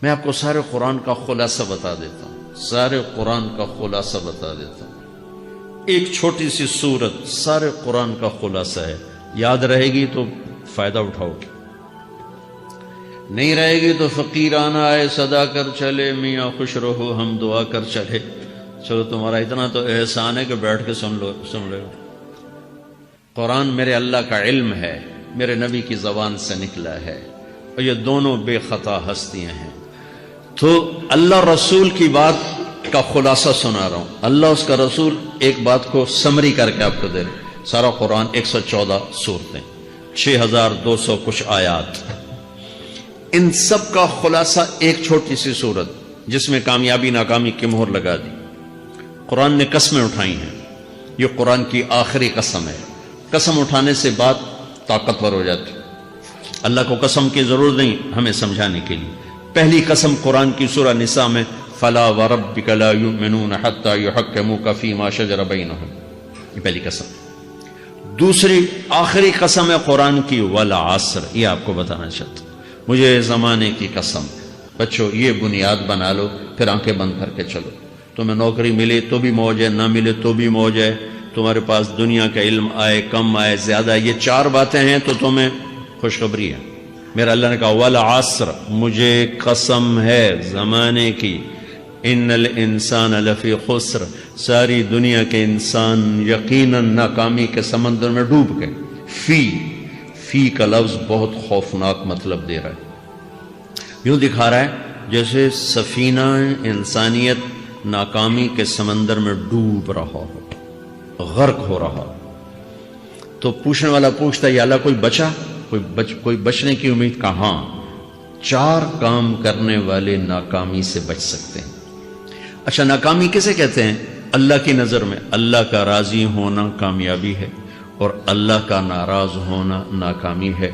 میں آپ کو سارے قرآن کا خلاصہ بتا دیتا ہوں، سارے قرآن کا خلاصہ بتا دیتا ہوں۔ ایک چھوٹی سی سورت سارے قرآن کا خلاصہ ہے، یاد رہے گی تو فائدہ اٹھاؤ گے، نہیں رہے گی تو فقیرانہ آئے صدا کر چلے، میاں خوش رہو ہم دعا کر چلے۔ چلو تمہارا اتنا تو احسان ہے کہ بیٹھ کے سن لو۔ قرآن میرے اللہ کا علم ہے، میرے نبی کی زبان سے نکلا ہے، اور یہ دونوں بے خطا ہستیاں ہیں۔ تو اللہ رسول کی بات کا خلاصہ سنا رہا ہوں، اللہ اس کا رسول ایک بات کو سمری کر کے آپ کو دے رہے۔ سارا قرآن 114 سورتیں، 6200 کچھ آیات، ان سب کا خلاصہ ایک چھوٹی سی سورت جس میں کامیابی ناکامی کی مہر لگا دی۔ قرآن نے قسمیں اٹھائی ہیں، یہ قرآن کی آخری قسم ہے۔ قسم اٹھانے سے بات طاقتور ہو جاتی، اللہ کو قسم کی ضرورت نہیں ہمیں سمجھانے کے لیے۔ پہلی قسم قرآن کی سورہ نساء میں فلا وربک لا یؤمنون حتی یحکموک فیما شجر بینہم، یہ پہلی قسم۔ دوسری آخری قسم ہے قرآن کی والعصر، یہ آپ کو بتانا چاہتا ہوں، مجھے زمانے کی قسم۔ بچوں یہ بنیاد بنا لو، پھر آنکھیں بند کر کے چلو۔ تمہیں نوکری ملے تو بھی موج ہے، نہ ملے تو بھی موج ہے، تمہارے پاس دنیا کا علم آئے کم آئے زیادہ، یہ چار باتیں ہیں تو تمہیں خوشخبری ہے۔ میرا اللہ نے کہا والعصر، مجھے قسم ہے زمانے کی، ان الانسان لفی خسر، ساری دنیا کے انسان یقیناً ناکامی کے سمندر میں ڈوب گئے۔ فی کا لفظ بہت خوفناک مطلب دے رہا ہے، یوں دکھا رہا ہے جیسے سفینہ انسانیت ناکامی کے سمندر میں ڈوب رہا ہو، غرق ہو رہا ہو۔ تو پوچھنے والا پوچھتا ہے یا اللہ کوئی بچا، کوئی بچنے کی امید؟ کہاں؟ چار کام کرنے والے ناکامی سے بچ سکتے ہیں۔ اچھا ناکامی کسے کہتے ہیں؟ اللہ کی نظر میں اللہ کا راضی ہونا کامیابی ہے، اور اللہ کا ناراض ہونا ناکامی ہے۔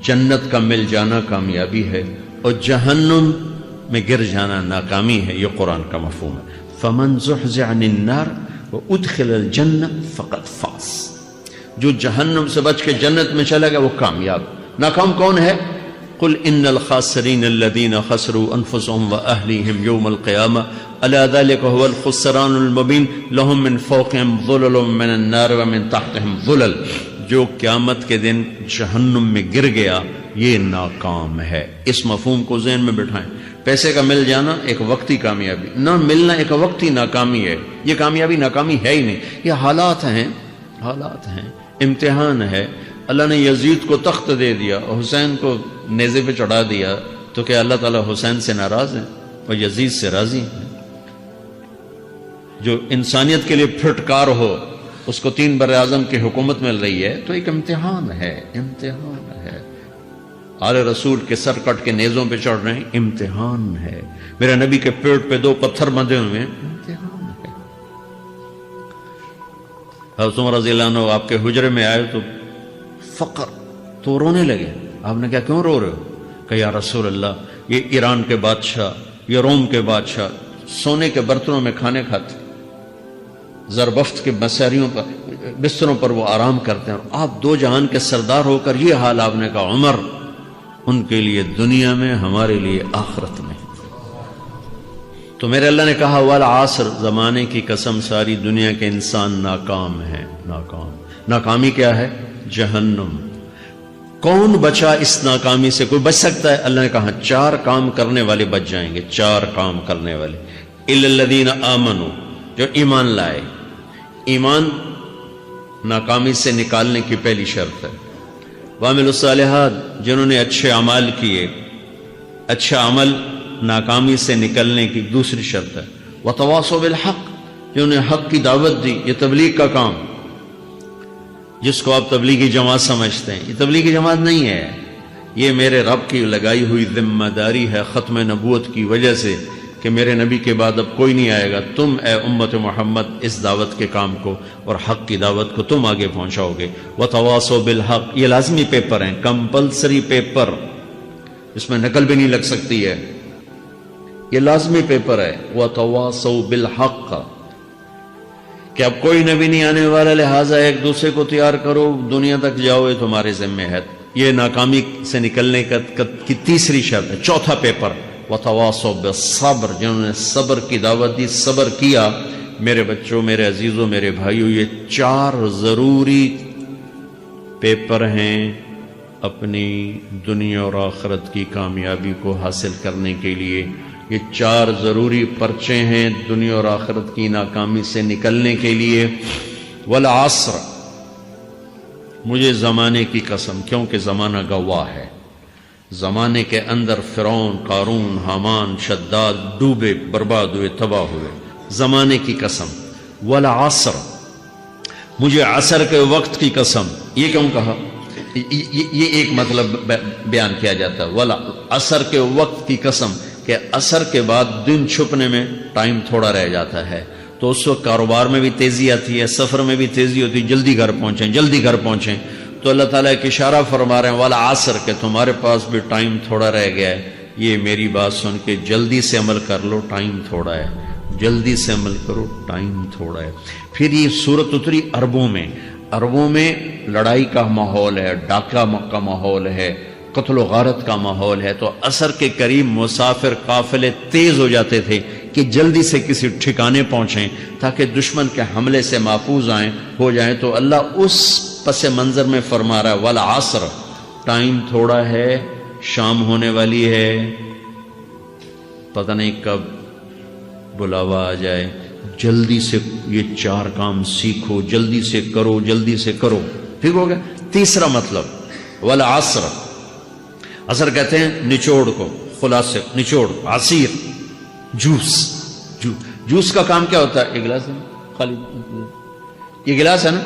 جنت کا مل جانا کامیابی ہے، اور جہنم میں گر جانا ناکامی ہے، یہ قرآن کا مفہوم ہے۔ فمن زحزح عن النار وادخل الجنہ فقد فاز، جو جہنم سے بچ کے جنت میں چلا گیا وہ کامیاب۔ ناکام کون ہے؟ قل ان الخاسرین الذین خسروا انفسهم واہلیہم یوم القیامہ الا ذلک هو الخسران المبین لهم من فوقهم ظلل من النار ومن تحتهم ظلل، جو قیامت کے دن جہنم میں گر گیا یہ ناکام ہے۔ اس مفہوم کو ذہن میں بٹھائیں۔ پیسے کا مل جانا ایک وقتی کامیابی، نہ ملنا ایک وقتی ناکامی ہے، یہ کامیابی ناکامی ہے ہی نہیں، یہ حالات ہیں، امتحان ہے۔ اللہ نے یزید کو تخت دے دیا اور حسین کو نیزے پہ چڑھا دیا، تو کیا اللہ تعالیٰ حسین سے ناراض ہے اور یزید سے راضی ہے؟ جو انسانیت کے لیے پھٹکار ہو اس کو 3 براعظم کی حکومت مل رہی ہے، تو ایک امتحان ہے، امتحان ہے۔ آل رسول کے سر کٹ کے نیزوں پہ چڑھ رہے ہیں، امتحان ہے۔ میرے نبی کے پیٹ پہ 2 پتھر بندھے ہوئے ہیں، امتحان ہے۔ حضرت عمر رضی اللہ عنہ آپ کے حجرے میں آئے تو فقر، تو رونے لگے۔ آپ نے کہا کیوں رو رہے ہو؟ کہ یا رسول اللہ یہ ایران کے بادشاہ، یہ روم کے بادشاہ سونے کے برتنوں میں کھانے کھاتے، زربفت کے بستروں پر وہ آرام کرتے ہیں، اور آپ 2 جہان کے سردار ہو کر یہ حال۔ آپ نے کہا عمر ان کے لیے دنیا میں، ہمارے لیے آخرت میں۔ تو میرے اللہ نے کہا والعصر، زمانے کی قسم ساری دنیا کے انسان ناکام ہیں، ناکام۔ ناکامی کیا ہے؟ جہنم۔ کون بچا اس ناکامی سے؟ کوئی بچ سکتا ہے؟ اللہ نے کہا 4 کام کرنے والے بچ جائیں گے، 4 کام کرنے والے۔ الا الذین آمنوا، جو ایمان لائے۔ ایمان ناکامی سے نکالنے کی پہلی شرط ہے۔ وعملوا الصالحات، جنہوں نے اچھے اعمال کیے، اچھا عمل ناکامی سے نکلنے کی دوسری شرط ہے۔ وتواصوا بالحق، جنہوں نے حق کی دعوت دی، یہ تبلیغ کا کام، جس کو آپ تبلیغی جماعت سمجھتے ہیں، یہ تبلیغی جماعت نہیں ہے، یہ میرے رب کی لگائی ہوئی ذمہ داری ہے ختم نبوت کی وجہ سے، کہ میرے نبی کے بعد اب کوئی نہیں آئے گا، تم اے امت محمد اس دعوت کے کام کو اور حق کی دعوت کو تم آگے پہنچاؤ گے۔ وتواصوا بالحق، یہ لازمی پیپر ہیں، کمپلسری پیپر، اس میں نقل بھی نہیں لگ سکتی ہے، یہ لازمی پیپر ہے۔ وتواصوا بالحق، کہ اب کوئی نبی نہیں آنے والا، لہٰذا ایک دوسرے کو تیار کرو، دنیا تک جاؤ، یہ تمہارے ذمہ ہے۔ یہ ناکامی سے نکلنے کی تیسری شرط ہے۔ چوتھا پیپر وتواصوا بالصبر، جنہوں نے صبر کی دعوت دی، صبر کیا۔ میرے بچوں، میرے عزیزوں، میرے بھائیوں، یہ 4 ضروری پیپر ہیں اپنی دنیا اور آخرت کی کامیابی کو حاصل کرنے کے لیے۔ یہ 4 ضروری پرچے ہیں دنیا اور آخرت کی ناکامی سے نکلنے کے لیے۔ والعصر، مجھے زمانے کی قسم، کیونکہ زمانہ گواہ ہے۔ زمانے کے اندر فرعون، قارون، حامان، شداد ڈوبے، برباد ہوئے، تباہ ہوئے۔ زمانے کی قسم۔ والعصر، مجھے عصر کے وقت کی قسم۔ یہ کیوں کہا؟ یہ ایک مطلب بیان کیا جاتا ہے، والعصر کے وقت کی قسم، کہ عصر کے بعد دن چھپنے میں ٹائم تھوڑا رہ جاتا ہے، تو اس وقت کاروبار میں بھی تیزی آتی ہے، سفر میں بھی تیزی ہوتی ہے، جلدی گھر پہنچیں، جلدی گھر پہنچیں۔ تو اللہ تعالیٰ ایک اشارہ فرما رہے ہیں والعصر، کہ تمہارے پاس بھی ٹائم تھوڑا رہ گیا ہے، یہ میری بات سن کے جلدی سے عمل کر لو، ٹائم تھوڑا ہے، جلدی سے عمل کرو، ٹائم تھوڑا ہے۔ پھر یہ صورت اتری عربوں میں۔ عربوں میں لڑائی کا ماحول ہے، ڈاکہ کا ماحول ہے، قتل و غارت کا ماحول ہے، تو عصر کے قریب مسافر قافلے تیز ہو جاتے تھے کہ جلدی سے کسی ٹھکانے پہنچیں تاکہ دشمن کے حملے سے محفوظ ہو جائیں۔ تو اللہ اس پس منظر میں فرما رہا ہے والعصر، ٹائم تھوڑا ہے، شام ہونے والی ہے، پتہ نہیں کب بلاوا آ جائے، جلدی سے یہ 4 کام سیکھو، جلدی سے کرو، جلدی سے کرو۔ ٹھیک ہو گیا؟ تیسرا مطلب والعصر، عصر کہتے ہیں نچوڑ کو، خلاصے، نچوڑ، عصیر، جوس کا کام کیا ہوتا ہے؟ یہ گلاس ہے خالی، یہ گلاس ہے نا،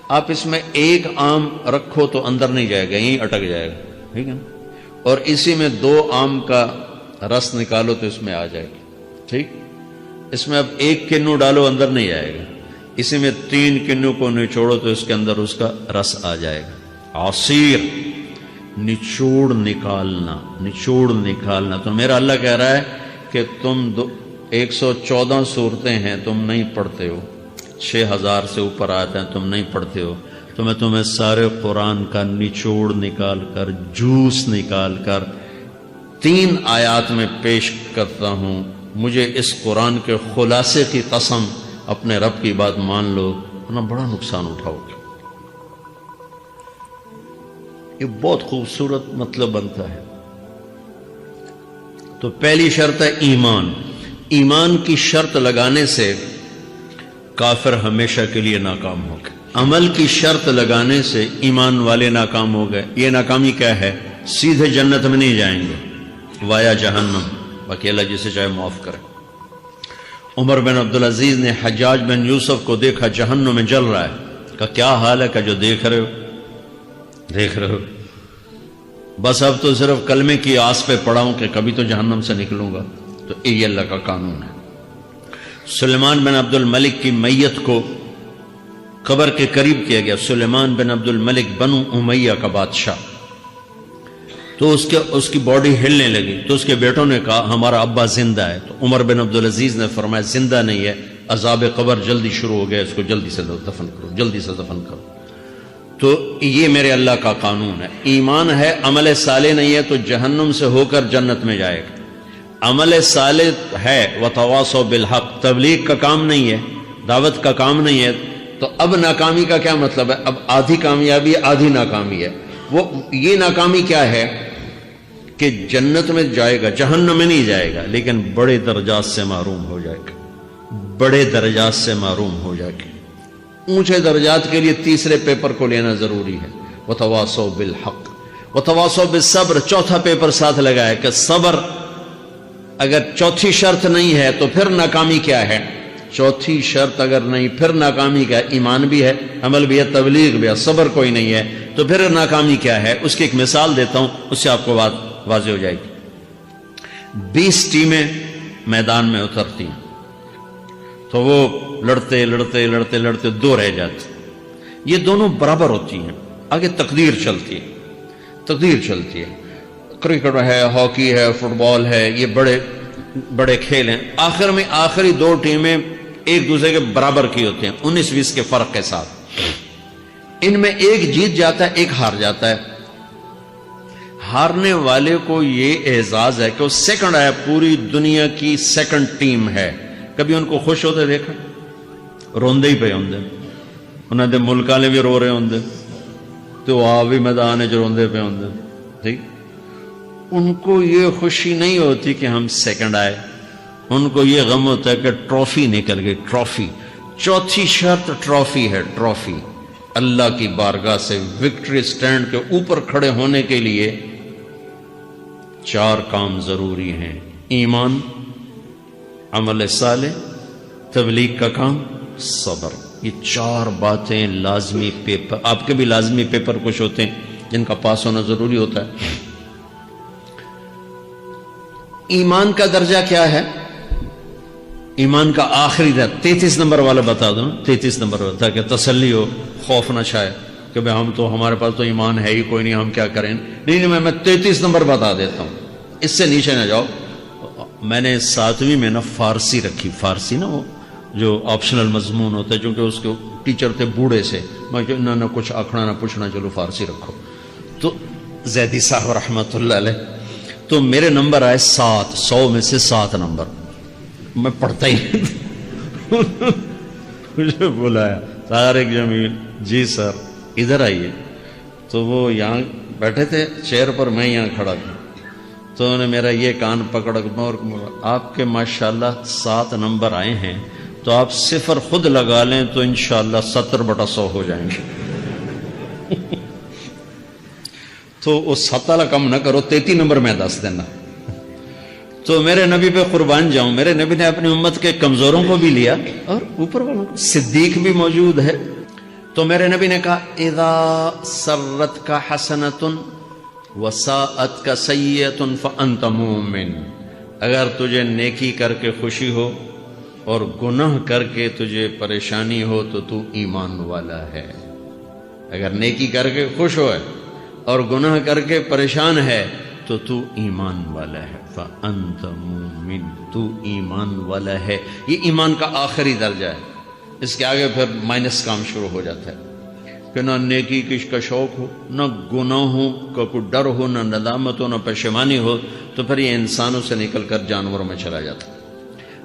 آپ اس میں 1 آم رکھو تو اندر نہیں جائے گا، یہیں اٹک جائے گا، ٹھیک ہے نا؟ اور اسی میں 2 آم کا رس نکالو تو اس میں آ جائے گا، ٹھیک؟ اس میں اب 1 کنو ڈالو، اندر نہیں آئے گا، اسی میں 3 کنو کو نچوڑو تو اس کے اندر اس کا رس آ جائے گا۔ عصیر، نچوڑ نکالنا، نچوڑ نکالنا۔ تو میرا اللہ کہہ رہا ہے کہ تم 114 صورتیں ہیں، تم نہیں پڑھتے ہو، 6000 سے اوپر آتے ہیں، تم نہیں پڑھتے ہو، تو میں تمہیں سارے قرآن کا نچوڑ نکال کر، جوس نکال کر 3 آیات میں پیش کرتا ہوں۔ مجھے اس قرآن کے خلاصے کی قسم، اپنے رب کی بات مان لو ورنہ بڑا نقصان اٹھاؤ گے۔ یہ بہت خوبصورت مطلب بنتا ہے۔ تو پہلی شرط ہے ایمان۔ ایمان کی شرط لگانے سے کافر ہمیشہ کے لیے ناکام ہو گئے، عمل کی شرط لگانے سے ایمان والے ناکام ہو گئے۔ یہ ناکامی کیا ہے؟ سیدھے جنت میں نہیں جائیں گے، وایا جہنم، باقی اللہ جسے چاہے معاف کرے۔ عمر بن عبدالعزیز نے حجاج بن یوسف کو دیکھا جہنم میں جل رہا ہے، کہا کیا حال ہے؟ کہ جو دیکھ رہے ہو، بس اب تو صرف کلمے کی آس پہ پڑا ہوں کہ کبھی تو جہنم سے نکلوں گا۔ تو یہ اللہ کا قانون ہے۔ سلیمان بن عبد الملک کی میت کو قبر کے قریب کیا گیا، سلیمان بن عبد الملک بنو امیہ کا بادشاہ، تو اس کی باڈی ہلنے لگی، تو اس کے بیٹوں نے کہا ہمارا ابا زندہ ہے۔ تو عمر بن عبدالعزیز نے فرمایا زندہ نہیں ہے، عذاب قبر جلدی شروع ہو گیا، اس کو جلدی سے دفن کرو، جلدی سے دفن کرو۔ تو یہ میرے اللہ کا قانون ہے۔ ایمان ہے، عمل صالح نہیں ہے تو جہنم سے ہو کر جنت میں جائے گا۔ عمل صالح ہے، وتواصوا بالحق، تبلیغ کا کام نہیں ہے، دعوت کا کام نہیں ہے، تو اب ناکامی کا کیا مطلب ہے؟ اب آدھی کامیابی ہے، آدھی ناکامی ہے۔ وہ یہ ناکامی کیا ہے کہ جنت میں جائے گا، جہنم میں نہیں جائے گا، لیکن بڑے درجات سے محروم ہو جائے گا، بڑے درجات سے محروم ہو جائے گا۔ اونچے درجات کے لیے تیسرے پیپر کو لینا ضروری ہے، وتواصوا بالحق وتواصوا بالصبر۔ چوتھا پیپر ساتھ لگایا کہ صبر، اگر چوتھی شرط نہیں ہے تو پھر ناکامی کیا ہے؟ چوتھی شرط اگر نہیں، پھر ناکامی کیا ہے؟ ایمان بھی ہے، عمل بھی ہے، تبلیغ بھی ہے، صبر کوئی نہیں ہے، تو پھر ناکامی کیا ہے؟ اس کی ایک مثال دیتا ہوں، اس سے آپ کو بات واضح ہو جائے گی۔ 20 ٹیمیں میدان میں اترتی ہیں، تو وہ لڑتے لڑتے لڑتے لڑتے 2 رہ جاتے، یہ دونوں برابر ہوتی ہیں، آگے تقدیر چلتی ہے، تقدیر چلتی ہے۔ کرکٹ ہے، ہاکی ہے، فٹ بال ہے، یہ بڑے بڑے کھیل ہیں۔ آخر میں آخری 2 ٹیمیں ایک دوسرے کے برابر کی ہوتے ہیں، 19-20 کے فرق کے ساتھ۔ ان میں ایک جیت جاتا ہے، ایک ہار جاتا ہے۔ ہارنے والے کو یہ اعزاز ہے کہ وہ سیکنڈ آیا، پوری دنیا کی سیکنڈ ٹیم ہے. کبھی ان کو خوش ہوتے دیکھا؟ روندے ہی پہ ہوندے، انہوں نے ملک والے بھی رو رہے ہوندے تو آپ بھی میدان جو روندے پہ ہوندے. ٹھیک، ان کو یہ خوشی نہیں ہوتی کہ ہم سیکنڈ آئے، ان کو یہ غم ہوتا ہے کہ ٹرافی نکل گئی. ٹرافی، چوتھی شرط ٹرافی ہے. ٹرافی اللہ کی بارگاہ سے وکٹری سٹینڈ کے اوپر کھڑے ہونے کے لیے 4 کام ضروری ہیں: ایمان، عمل صالح، تبلیغ کا کام، صبر. یہ 4 باتیں لازمی پیپر، آپ کے بھی لازمی پیپر کچھ ہوتے ہیں جن کا پاس ہونا ضروری ہوتا ہے. ایمان کا درجہ کیا ہے؟ ایمان کا آخری درجہ 33 نمبر والا بتا دوں. 33 نمبر والا تاکہ تسلی ہو، خوف نہ چھائے کہ بھئی ہم تو، ہمارے پاس تو ایمان ہے ہی کوئی نہیں، ہم کیا کریں. نہیں، میں 33 نمبر بتا دیتا ہوں، اس سے نیچے نہ جاؤ. میں نے 7ویں میں نا فارسی رکھی. فارسی نا وہ جو آپشنل مضمون ہوتا ہے، چونکہ اس کے ٹیچر تھے بوڑھے سے، میں کہ نہ کچھ آکھنا نہ پوچھنا، چلو فارسی رکھو. تو زیدی صاحب رحمۃ اللہ علیہ، تو میرے نمبر آئے 7، 100 میں سے 7 نمبر. میں پڑھتا ہی مجھے بلایا طارق جمیل، جی سر ادھر آئیے. تو وہ یہاں بیٹھے تھے چیئر پر، میں یہاں کھڑا تھا. تو انہوں نے میرا یہ کان پکڑ اور آپ کے ماشاءاللہ 7 نمبر آئے ہیں، تو آپ 0 خود لگا لیں تو انشاءاللہ 70/100 ہو جائیں گے. تو وہ 7 والا کم نہ کرو، 33 نمبر میں 10 دینا. تو میرے نبی پہ قربان جاؤں، میرے نبی نے اپنی امت کے کمزوروں کو بھی لیا اور اوپر والوں کو. صدیق بھی موجود ہے. تو میرے نبی نے کہا اذا سرت کا حسنۃ وساءت کا سیئۃ فانت مومن. اگر تجھے نیکی کر کے خوشی ہو اور گناہ کر کے تجھے پریشانی ہو تو تو ایمان والا ہے. اگر نیکی کر کے خوش ہو اور گناہ کر کے پریشان ہے تو تو ایمان والا ہے. فانت مومن، تو ایمان والا ہے. یہ ایمان کا آخری درجہ ہے. اس کے آگے پھر مائنس کام شروع ہو جاتا ہے کہ نہ نیکی کا شوق ہو، نہ گناہوں کا کوئی ڈر ہو، نہ ندامت ہو، نہ پشیمانی ہو، تو پھر یہ انسانوں سے نکل کر جانوروں میں چلا جاتا ہے.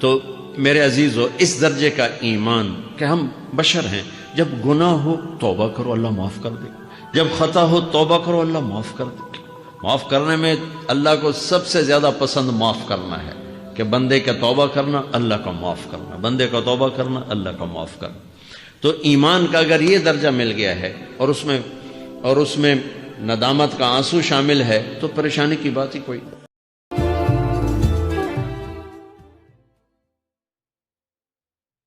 تو میرے عزیزو، اس درجے کا ایمان کہ ہم بشر ہیں، جب گناہ ہو توبہ کرو اللہ معاف کر دے، جب خطا ہو توبہ کرو اللہ معاف کر دے. معاف کرنے میں اللہ کو سب سے زیادہ پسند معاف کرنا ہے، کہ بندے کا توبہ کرنا، اللہ کا معاف کرنا، بندے کا توبہ کرنا، اللہ کا معاف کرنا. تو ایمان کا اگر یہ درجہ مل گیا ہے اور اس میں ندامت کا آنسو شامل ہے تو پریشانی کی بات ہی کوئی